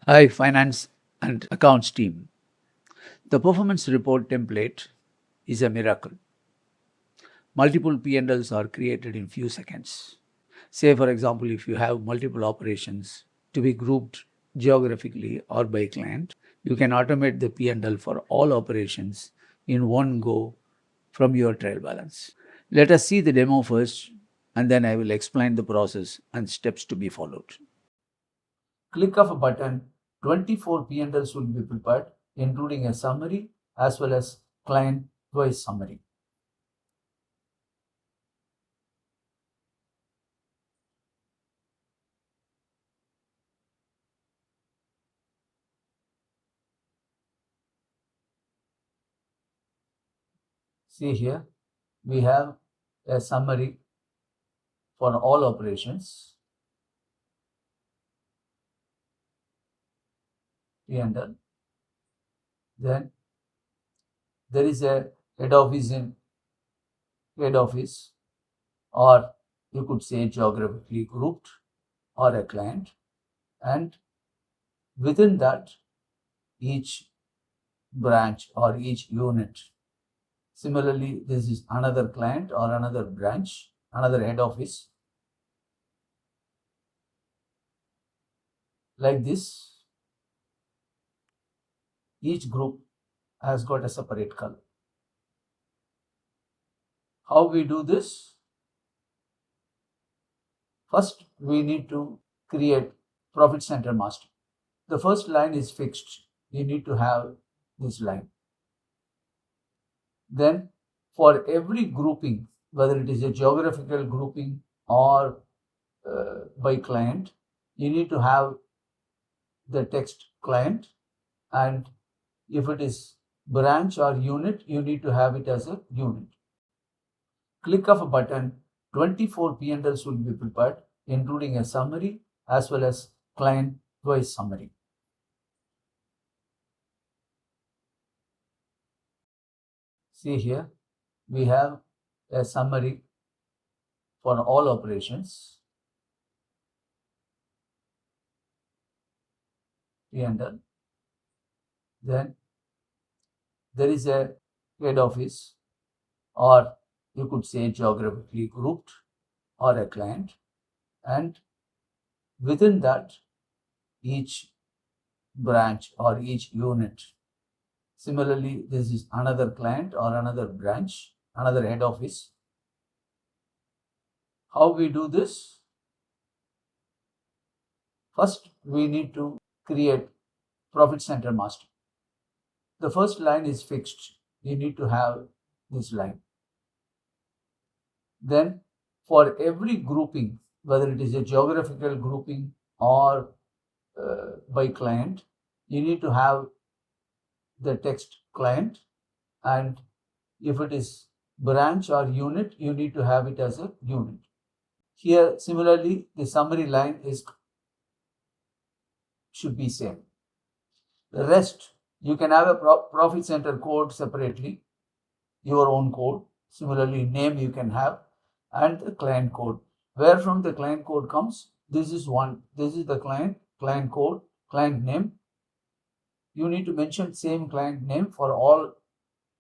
Hi, finance and accounts team. The performance report template is a miracle. Multiple P&Ls are created in few seconds. Say, for example, if you have multiple operations to be grouped geographically or by client, you can automate the P&L for all operations in one go from your trial balance. Let us see the demo first, and then I will explain the process and steps to be followed. Click of a button, 24 P&Ls will be prepared, including a summary as well as client-wise summary. See here, we have a summary for all operations, P&L. Then there is a head office in head office, or you could say geographically grouped, or a client. And within that, each branch or each unit. Similarly, this is another client or another branch, another head office. Like this, each group has got a separate color. How we do this? First, we need to create profit center master. The first line is fixed. You need to have this line. Then for every grouping, whether it is a geographical grouping or by client, you need to have the text client, and if it is branch or unit, you need to have it as a unit. Click of a button, 24 P&Ls will be prepared, including a summary as well as client-wise summary. See here, we have a summary for all operations, P&L. Then there is a head office, or you could say geographically grouped, or a client. And within that, each branch or each unit. Similarly, this is another client or another branch, another head office. How we do this? First, we need to create profit center master. The first line is fixed. You need to have this line. Then for every grouping, whether it is a geographical grouping or by client, you need to have the text client, and if it is branch or unit, you need to have it as a unit. Here, similarly, the summary line should be same. The rest, you can have a profit center code separately, your own code. Similarly, name you can have, and the client code. Where from the client code comes, this is one. This is the client code, client name. You need to mention same client name for all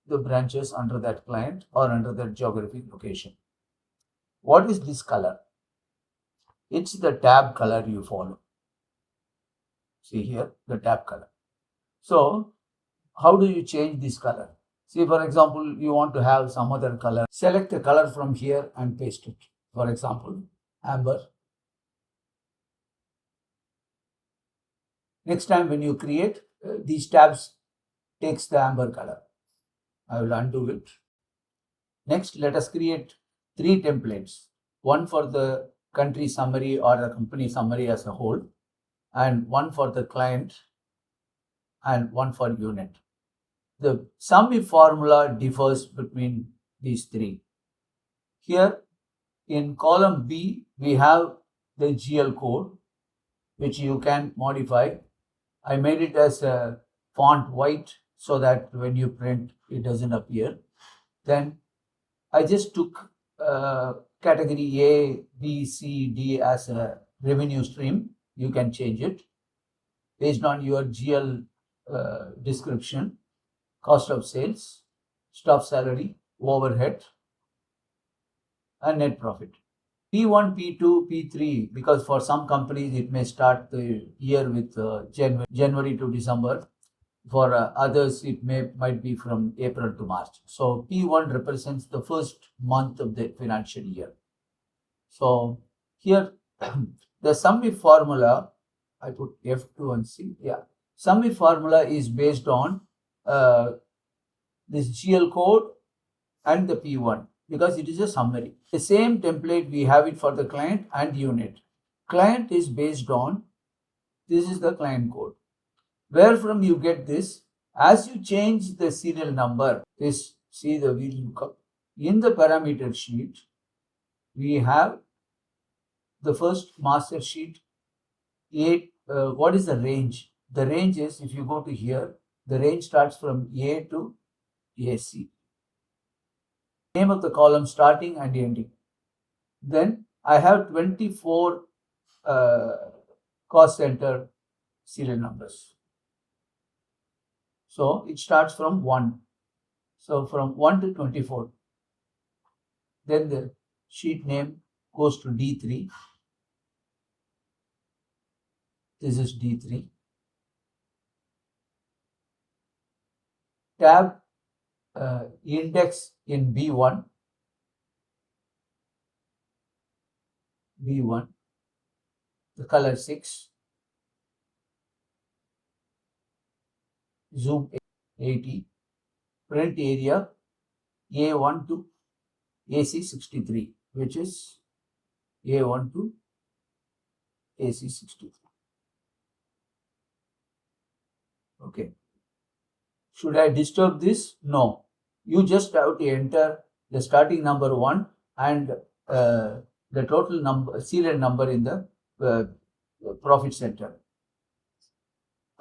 the branches under that client or under that geographic location. What is this color? It's the tab color you follow. See here, the tab color. So how do you change this color? See, for example, you want to have some other color. Select the color from here and paste it. For example, amber. Next time when you create, these tabs takes the amber color. I will undo it. Next, let us create 3 templates. One for the country summary or the company summary as a whole, and one for the client, and one for unit. The sum if formula differs between these 3. Here in column B, we have the GL code, which you can modify. I made it as a font white so that when you print, it doesn't appear. Then I just took category A, B, C, D as a revenue stream. You can change it. based on your GL description, cost of sales, staff salary, overhead, and net profit. P1, P2, P3, because for some companies it may start the year with January to December. For others, it might be from April to March. So P1 represents the first month of the financial year. So here, the summary formula, I put F2 and C. Yeah, summary formula is based on this GL code and the P1 because it is a summary. The same template we have it for the client and unit. Client is based on, this is the client code. Where from you get this? As you change the serial number, this, see the VLOOKUP. In the parameter sheet, we have the first master sheet. What is the range? The range is, if you go to here, the range starts from A to AC. Name of the column starting and ending. Then I have 24 cost center serial numbers. So it starts from 1. So from 1 to 24. Then the sheet name goes to D3. This is D3. Tab index in B1. B1. The color 6. Zoom 80. Print area A1 to AC63, which is A1 to AC63. Okay. Should I disturb this? No. You just have to enter the starting number 1 and the total number, serial number in the profit center.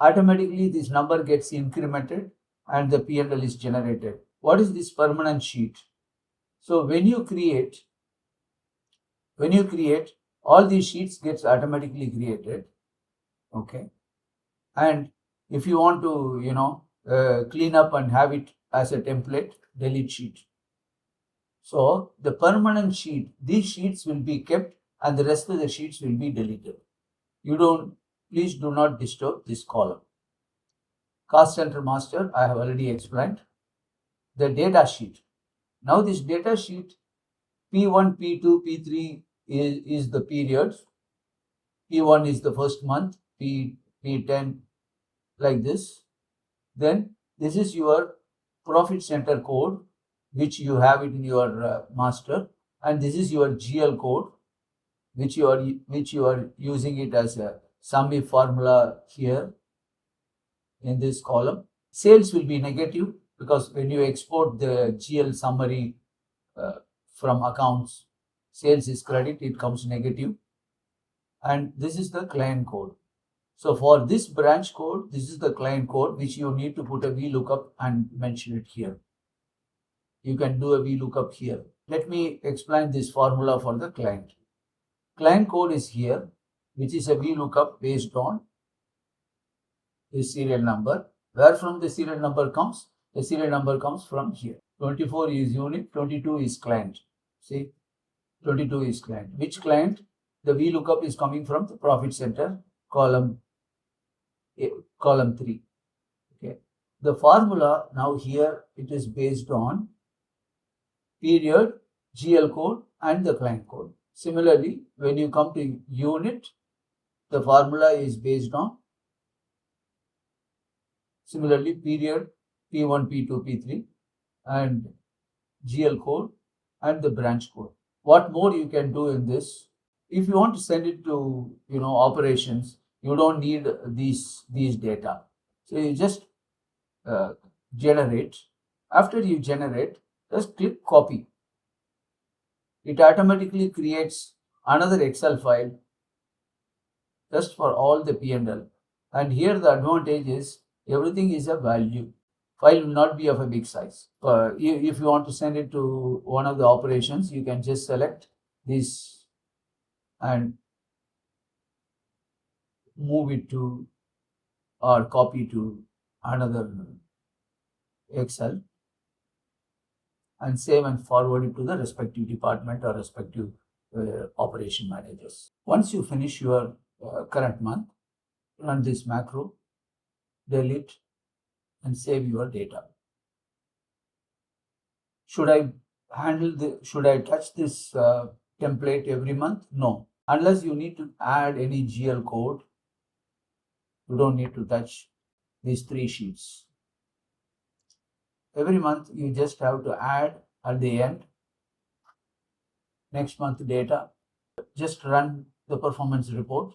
Automatically, this number gets incremented and the P&L is generated. What is this permanent sheet? So when you create, all these sheets gets automatically created. Okay. And if you want to, clean up and have it as a template, delete sheet. So the permanent sheet, these sheets will be kept and the rest of the sheets will be deleted. Please do not disturb this column. Cost center master, I have already explained. The data sheet. Now this data sheet, P1, P2, P3 is the periods. P1 is the first month, P10 like this. Then this is your profit center code, which you have it in your master, and this is your GL code, which you are using it as a summary formula here in this column. Sales will be negative because when you export the GL summary from accounts, sales is credit, it comes negative. And this is the client code. So for this branch code, this is the client code, which you need to put a VLOOKUP and mention it here. You can do a VLOOKUP here. Let me explain this formula for the client. Client code is here, which is a VLOOKUP based on the serial number. Where from the serial number comes? The serial number comes from here. 24 is unit, 22 is client. See, 22 is client. Which client? The VLOOKUP is coming from the profit center, column 3. Okay. The formula now here, it is based on period, GL code and the client code. Similarly, when you come to unit, the formula is based on similarly period, P1, P2, P3 and GL code and the branch code. What more you can do in this? If you want to send it to operations, you don't need these data. So you just generate. After you generate, just click copy. It automatically creates another Excel file just for all the P&L. And here the advantage is everything is a value. File will not be of a big size. If you want to send it to one of the operations, you can just select this and move it to or copy to another Excel and save and forward it to the respective department or respective operation managers. Once you finish your current month, run this macro, delete and save your data. Should I touch this template every month? No. Unless you need to add any GL code, you don't need to touch these 3 sheets. Every month you just have to add at the end next month data. Just run the performance report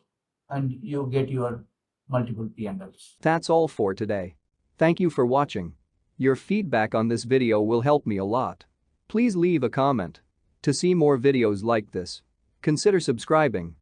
and you get your multiple P&Ls. That's all for today. Thank you for watching. Your feedback on this video will help me a lot. Please leave a comment. To see more videos like this, consider subscribing.